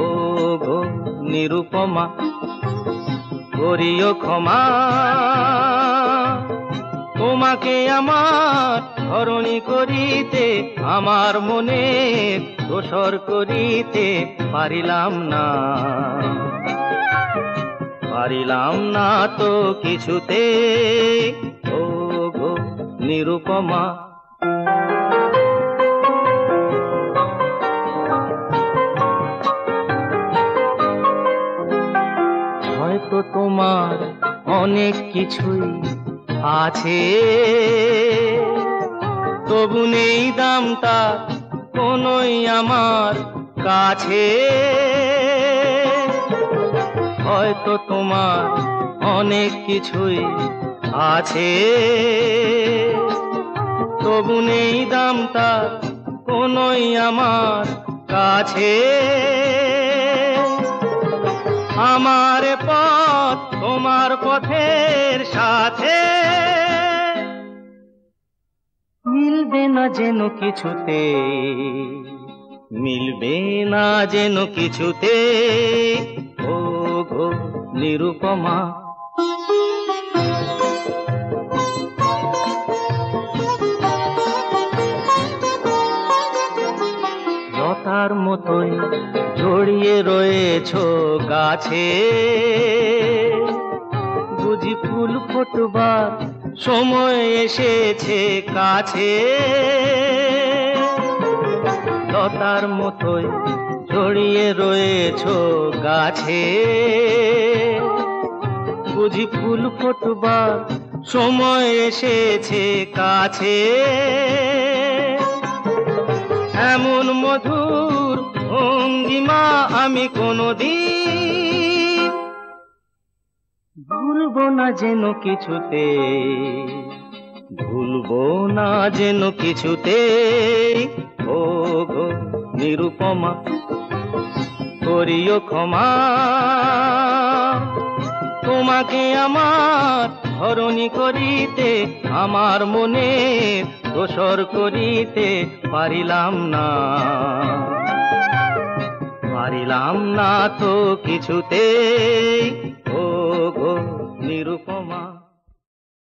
ও গো নিরুপমা, করিও ক্ষমা, তোমাকে আমার ধরণী করিতে আমার মনে দোসর করিতে পারিলাম না, পারিলাম না তো কিছুতে। ও গো নিরুপমা, হয়তো তোমার অনেক কিছুই আছে, তবু নেই দাম তার কোনোই আমার কাছে। হয়তো তোমার অনেক কিছুই আছে, তবু নেই দাম তার কোনোই আমার কাছে। আমার পথ তোমার পথের সাথে মিলবে না যেন কিছুতে, মিলবে না যেন কিছুতে। ও গো নিরুপমা, লতার মতোই জড়িয়ে রয়েছো গাছে, বুঝি ফুল ফোটবার সময় এসেছে কাছে। লতার মতোই জড়িয়ে রয়েছো গাছে, বুঝি ফুল ফোটবার সময় এসেছে কাছে। এমন মধুর ভঙ্গিমা আমি কোনদিন ভুলবো না যেন কিছুতে, ভুলবো না যেন কিছুতে। ও গো নিরুপমা, করিও ক্ষমা, তোমাকে আমার ধরণী করিতে আমার মনে দোসর করিতে পারিলাম না, পারিলাম না তো কিছুতে। ও গো নিরুপমা।